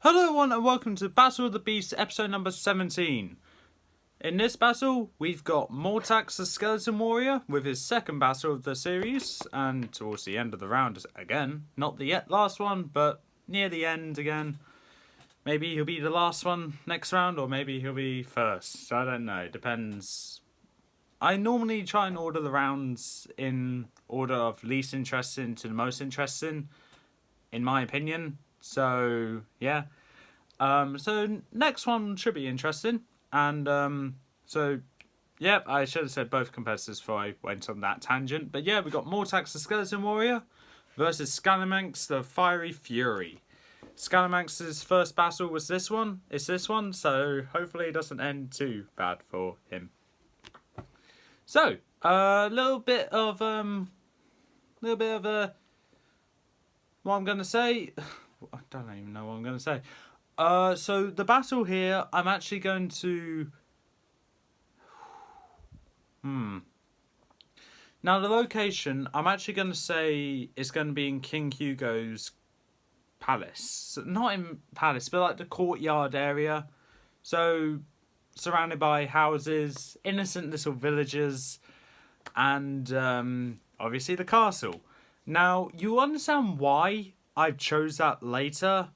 Hello everyone and welcome to Battle of the Beasts episode number 17. In this battle we've got Mortaxe the Skeleton Warrior with his second battle of the series and towards the end of the round again. Not the yet last one but near the end again. Maybe he'll be the last one next round or maybe he'll be first. I don't know, depends. I normally try and order the rounds in order of least interesting to the most interesting, in my opinion. So yeah. So next one should be interesting. And so yeah, I should have said both competitors before I went on that tangent. But yeah, we got Mortaxe the Skeleton Warrior versus Scalamanx the Fiery Fury. Scalamanx's first battle was this one. It's this one, so hopefully it doesn't end too bad for him. So, a little bit of what I'm gonna say. I don't even know what I'm gonna say. So the battle here, I'm actually going to. Now the location, I'm actually going to say is going to be in King Hugo's palace. So not in palace, but like the courtyard area. So surrounded by houses, innocent little villages, and obviously the castle. Now you understand why I chose that later,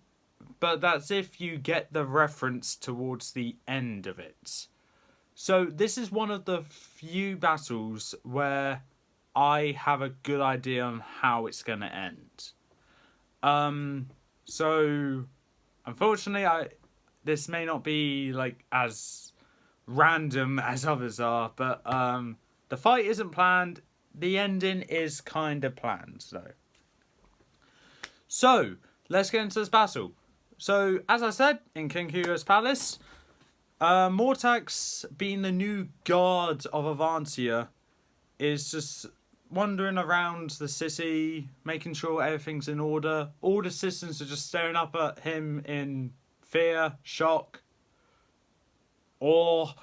but that's if you get the reference towards the end of it. So this is one of the few battles where I have a good idea on how it's going to end. So unfortunately this may not be like as random as others are, but the fight isn't planned. The ending is kind of planned, though. So let's get into this battle. So as I said, in King Hugo's palace, Mortaxe, being the new guard of Avantia, is just wandering around the city, making sure everything's in order. All the citizens are just staring up at him in fear, shock, or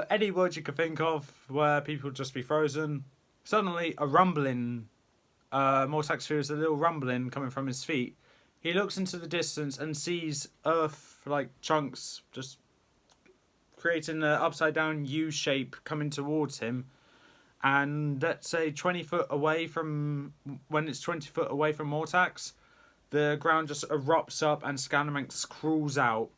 any word you could think of where people would just be frozen. Suddenly, a rumbling. Mortaxe feels a little rumbling coming from his feet. He looks into the distance and sees earth-like chunks just creating an upside-down U shape coming towards him. And let's say 20 foot away from... When it's 20 foot away from Mortaxe, the ground just erupts up and Scalamanx crawls out,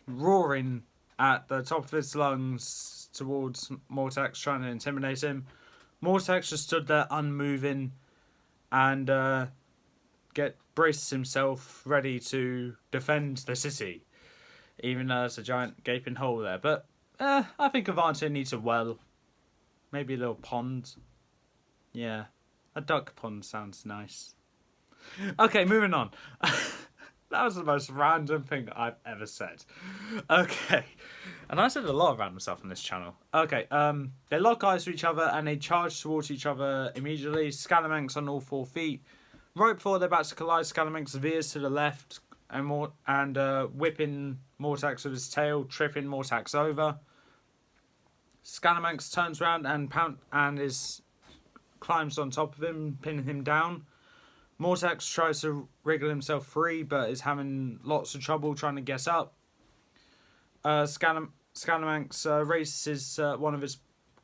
roaring at the top of his lungs towards Mortaxe, trying to intimidate him. Mortaxe just stood there unmoving and braces himself ready to defend the city, even though there's a giant gaping hole there. But I think Avantia needs a well, maybe a little pond. Yeah, a duck pond sounds nice. Okay, moving on. That was the most random thing I've ever said. Okay. And I said a lot of random stuff on this channel. Okay, they lock eyes to each other and they charge towards each other immediately. Scalamanx on all 4 feet. Right before they're about to collide, Scalamanx veers to the left and whipping Mortaxe with his tail, tripping Mortaxe over. Scalamanx turns around and climbs on top of him, pinning him down. Mortaxe tries to wriggle himself free, but is having lots of trouble trying to get up. Scalamanx raises one of his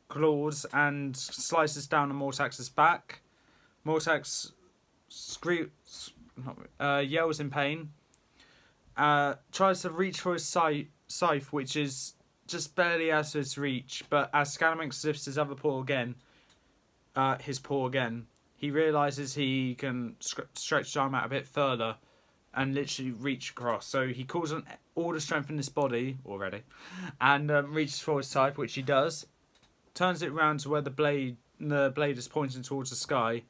claws and slices down on Mortaxe's back. Mortaxe yells in pain. Tries to reach for his scythe, which is just barely out of his reach. But as Scalamanx lifts his other paw again, he realises he can stretch his arm out a bit further and literally reach across. So he calls on all the strength in his body already and reaches for his scythe, which he does. Turns it round to where the blade is pointing towards the sky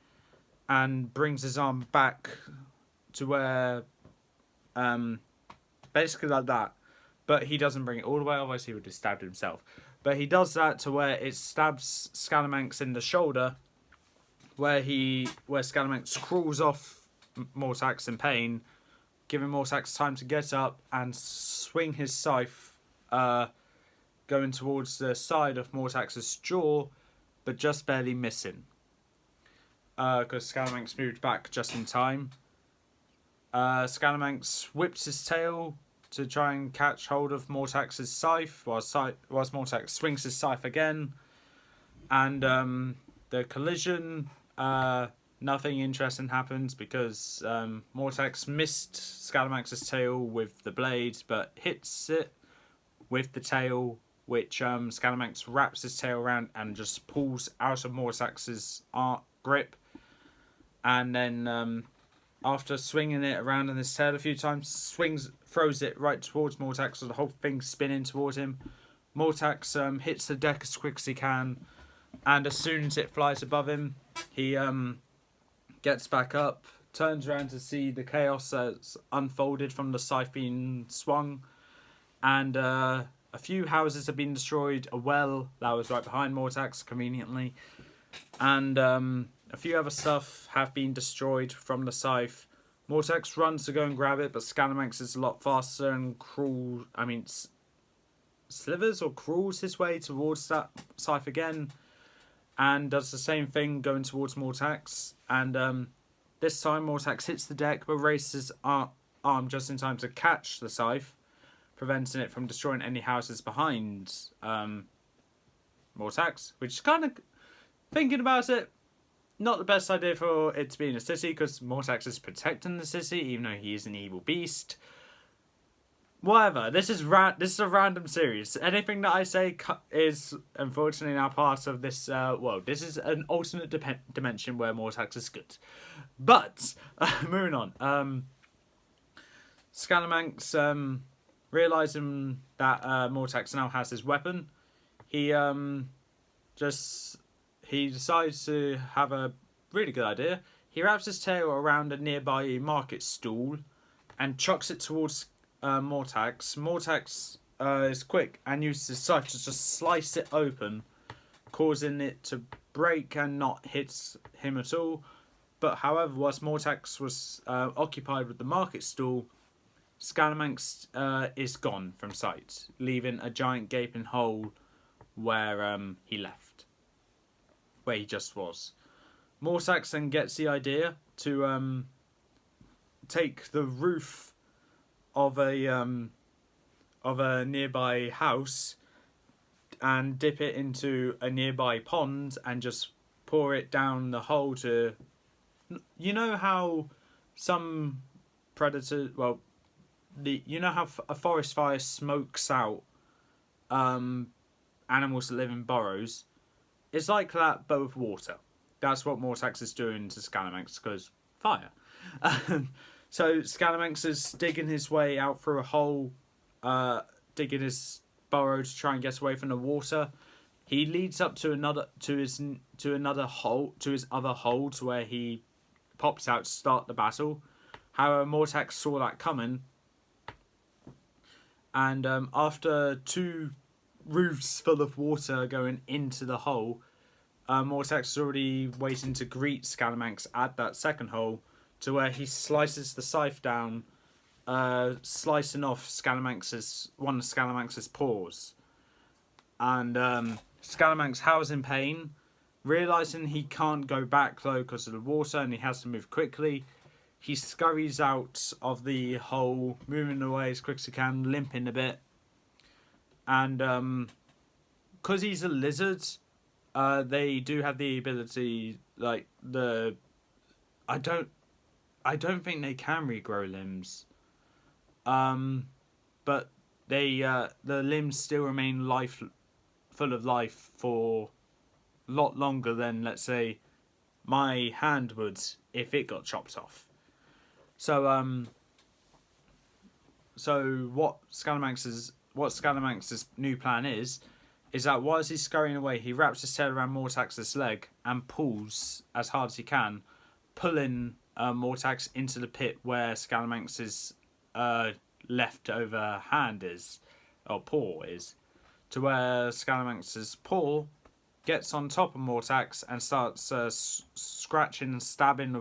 and brings his arm back to where... basically like that. But he doesn't bring it all the way, otherwise he would have stabbed himself. But he does that to where it stabs Scalamanx in the shoulder, where Scalamanx crawls off Mortaxe in pain, giving Mortaxe time to get up and swing his scythe, going towards the side of Mortaxe's jaw, but just barely missing. Because Scalamanx moved back just in time. Scalamanx whips his tail to try and catch hold of Mortax's scythe, whilst Mortax swings his scythe again. And the collision, nothing interesting happens because Mortax missed Scalamanx's tail with the blade, but hits it with the tail, which Scalamanx wraps his tail around and just pulls out of Mortax's grip. And then after swinging it around in his tail a few times, throws it right towards Mortax, so the whole thing's spinning toward him. Mortax hits the deck as quick as he can, and as soon as it flies above him, he gets back up, turns around to see the chaos that's unfolded from the scythe being swung, and a few houses have been destroyed, a well that was right behind Mortax, conveniently, and a few other stuff have been destroyed from the scythe. Mortax runs to go and grab it, but Scalamanx is a lot faster and slithers or crawls his way towards that scythe again, and does the same thing going towards Mortax. And this time Mortax hits the deck, but raises his arm just in time to catch the scythe, preventing it from destroying any houses behind Mortax, which is kind of, thinking about it, not the best idea for it to be in a city, because Mortax is protecting the city, even though he is an evil beast. Whatever, this is a random series. Anything that I say is unfortunately now part of this world. This is an alternate dimension where Mortax is good. But, moving on. Scalamanx, realising that Mortax now has his weapon, he decides to have a really good idea. He wraps his tail around a nearby market stall and chucks it towards Mortax. Mortax is quick and uses his scythe to just slice it open, causing it to break and not hit him at all. But however, whilst Mortax was occupied with the market stall, Scalamanx is gone from sight, leaving a giant gaping hole where he left. Where he just was. Mortax then gets the idea to take the roof of a nearby house and dip it into a nearby pond and just pour it down the hole to, you know how some predators, well, you know how a forest fire smokes out animals that live in burrows. It's like that, but with water. That's what Mortax is doing to Scalamanx, because fire. So Scalamanx is digging his way out through a hole, digging his burrow to try and get away from the water. He leads up to his other hole to where he pops out to start the battle. However, Mortax saw that coming, and after two roofs full of water going into the hole, Mortax is already waiting to greet Scalamanx at that second hole, to where he slices the scythe down, slicing off one of Scalamanx's paws. And Scalamanx howls in pain, realising he can't go back though because of the water and he has to move quickly. He scurries out of the hole, moving away as quick as he can, limping a bit. And because he's a lizard, they do have the ability, like I don't think they can regrow limbs. But the limbs still remain full of life for a lot longer than, let's say, my hand would if it got chopped off. So what Scalamanx's new plan is that whilst he's scurrying away, he wraps his tail around Mortax's leg and pulls as hard as he can, pulling Mortax into the pit where Scalamanx's leftover hand is, or paw is, to where Scalamanx's paw gets on top of Mortax and starts scratching and stabbing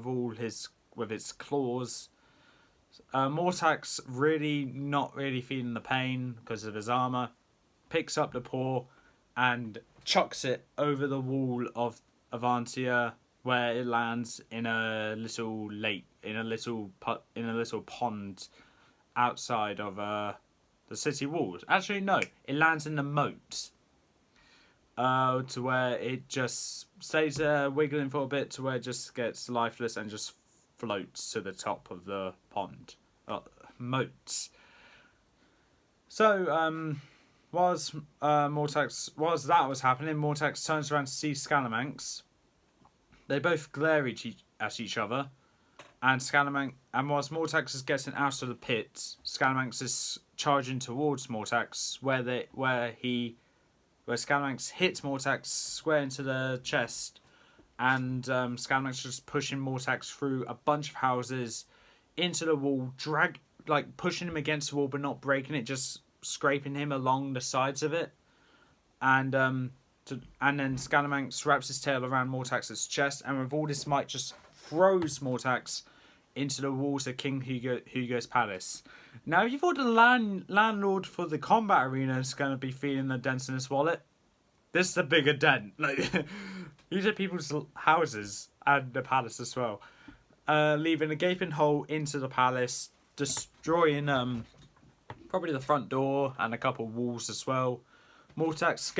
with its claws. Mortax, not really feeling the pain because of his armour, picks up the paw and chucks it over the wall of Avantia, where it lands in a little lake in a little pond outside of the city walls. Actually, no, it lands in the moat. To where it just stays there wiggling for a bit, to where it just gets lifeless and just floats to the top of the pond. Moats. So, whilst that was happening, Mortaxe turns around to see Scalamanx. They both glare at each other, and whilst Mortaxe is getting out of the pit, Scalamanx is charging towards Mortaxe, where Scalamanx hits Mortaxe square into the chest, and Scalamanx is just pushing Mortaxe through a bunch of houses into the wall, pushing him against the wall but not breaking it, just scraping him along the sides of it. And then Scalamanx wraps his tail around Mortaxe's chest, and with all his might just throws Mortaxe into the walls of King Hugo's palace. Now, you thought the landlord for the combat arena is going to be feeling the dents in his wallet. This is a bigger dent. These are people's houses and the palace as well. Leaving a gaping hole into the palace, destroying probably the front door and a couple of walls as well. Mortaxe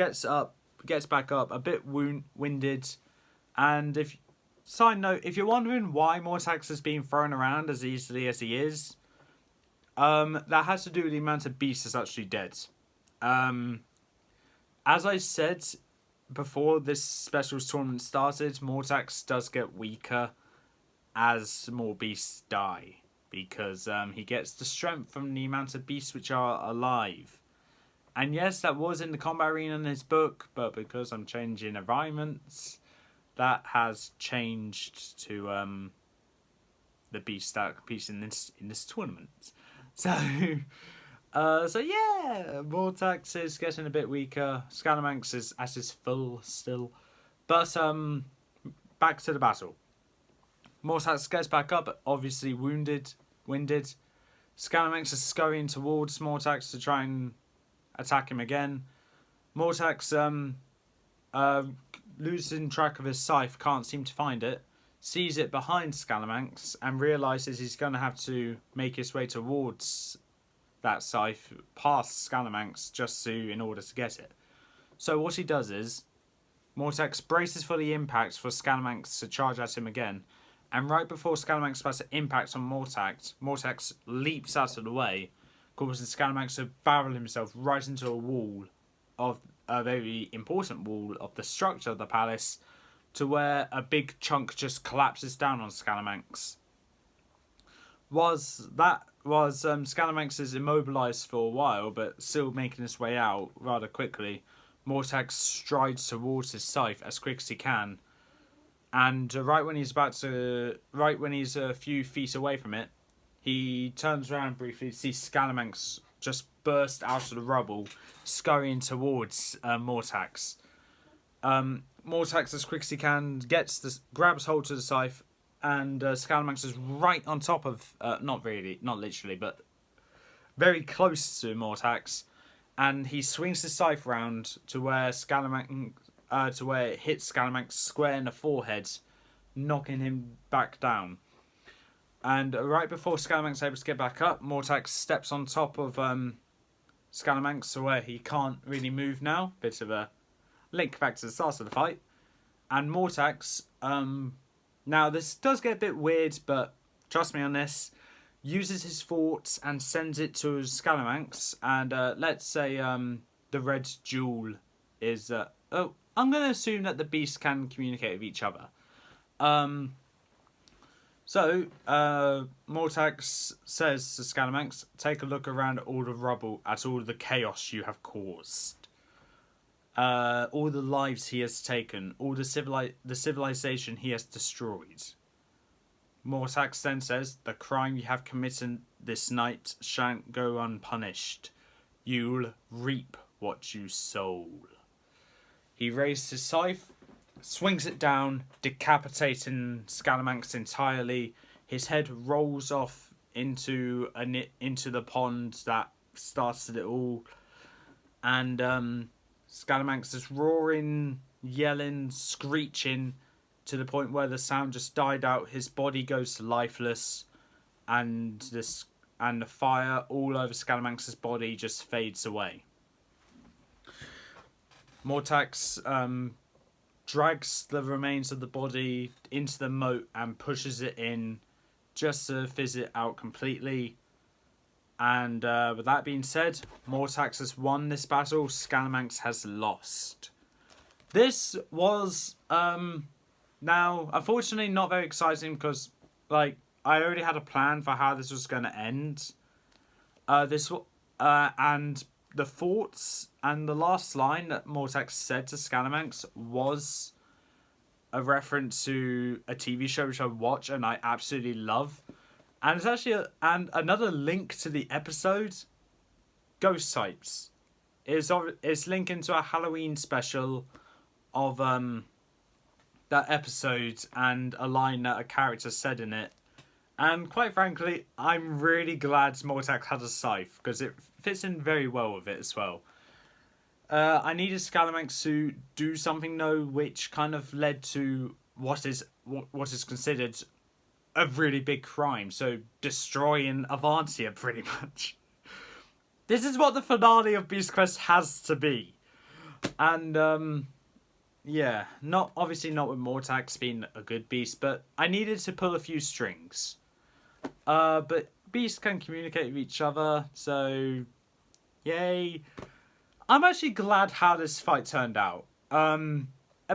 gets back up, a bit winded, and side note, if you're wondering why Mortaxe is being thrown around as easily as he is, that has to do with the amount of beasts that's actually dead. As I said before this specials tournament started, Mortaxe does get weaker as more beasts die, because he gets the strength from the amount of beasts which are alive. And yes, that was in the combat arena in his book, but because I'm changing environments, that has changed to the beast that competes in this tournament. So yeah, Mortaxe is getting a bit weaker. Scalamanx is at his full still, but back to the battle. Mortaxe gets back up, obviously winded. Scalamanx is scurrying towards Mortaxe to try and attack him again. Mortaxe, losing track of his scythe, can't seem to find it, sees it behind Scalamanx, and realises he's going to have to make his way towards that scythe, past Scalamanx, just in order to get it. So what he does is, Mortaxe braces for the impact for Scalamanx to charge at him again, and right before Scalamanx is about to impact on Mortaxe leaps out of the way, causing Scalamanx to barrel himself right into a wall, of a very important wall of the structure of the palace, to where a big chunk just collapses down on Scalamanx. Scalamanx is immobilised for a while, but still making his way out rather quickly, Mortaxe strides towards his scythe as quick as he can, and right when he's a few feet away from it, he turns around briefly to see Scalamanx just burst out of the rubble, scurrying towards Mortaxe. Mortaxe, as quick as he can, grabs hold to the scythe, and Scalamanx is right on top of, not literally, but very close to Mortaxe, and he swings his scythe round to where it hits Scalamanx square in the forehead, knocking him back down. And right before Scalamanx is able to get back up, Mortaxe steps on top of Scalamanx, so where he can't really move now. Bit of a link back to the start of the fight. And Mortaxe, now this does get a bit weird, but trust me on this, uses his thoughts and sends it to Scalamanx. And let's say the red jewel is... I'm going to assume that the beasts can communicate with each other. So, Mortaxe says to Scalamanx, take a look around all the rubble, at all the chaos you have caused. All the lives he has taken, all the civilization he has destroyed. Mortaxe then says, the crime you have committed this night shan't go unpunished. You'll reap what you sow. He raised his scythe, swings it down, decapitating Scalamanx entirely. His head rolls off into the pond that started it all, and Scalamanx is roaring, yelling, screeching, to the point where the sound just died out. His body goes to lifeless, and the fire all over Scalamanx's body just fades away. Mortaxe drags the remains of the body into the moat and pushes it in just to fizz it out completely. And with that being said, Mortaxe has won this battle. Scalamanx has lost. This was now unfortunately not very exciting because I already had a plan for how this was going to end. And the thoughts and the last line that Mortaxe said to Scalamanx was a reference to a TV show which I watch and I absolutely love. And it's actually another link to the episode, Ghost Types. It's linking to a Halloween special of that episode and a line that a character said in it. And quite frankly, I'm really glad Mortaxe had a scythe because it fits in very well with it as well. I needed Scalamanx to do something though, which kind of led to what is considered a really big crime. So destroying Avantia, pretty much. This is what the finale of Beast Quest has to be, and yeah, obviously not with Mortaxe being a good beast, but I needed to pull a few strings. But beasts can communicate with each other, so yay. I'm actually glad how this fight turned out. A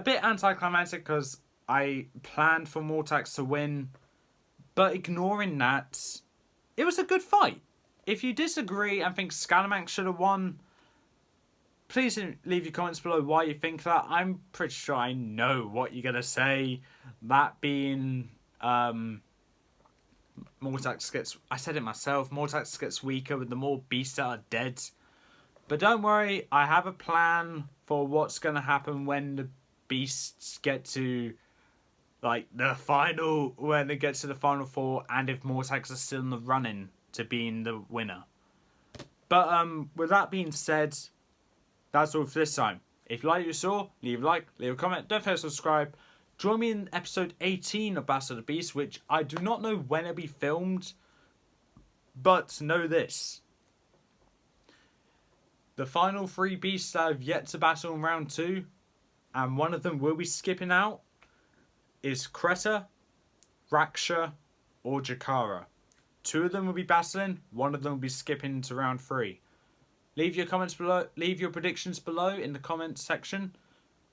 bit anticlimactic because I planned for Mortaxe to win, but ignoring that, it was a good fight. If you disagree and think Scalamanx should have won, please leave your comments below why you think that. I'm pretty sure I know what you're going to say. That being, Mortaxe gets... I said it myself. Mortaxe gets weaker with the more beasts that are dead. But don't worry, I have a plan for what's going to happen when the beasts get to... the final... When they get to the final four, and if Mortaxe is still in the running to being the winner. But, with that being said... That's all for this time. If you like what you saw, leave a like, leave a comment, don't forget to subscribe. Join me in episode 18 of Battle of the Beast, which I do not know when it'll be filmed, but know this. The final 3 beasts that have yet to battle in round 2, and one of them will be skipping out, is Kreta, Raksha, or Jakara. 2 of them will be battling, 1 of them will be skipping to round 3. Leave your comments below. Leave your predictions below in the comments section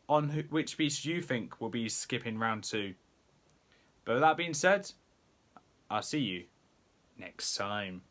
on which beast you think will be skipping round 2. But with that being said, I'll see you next time.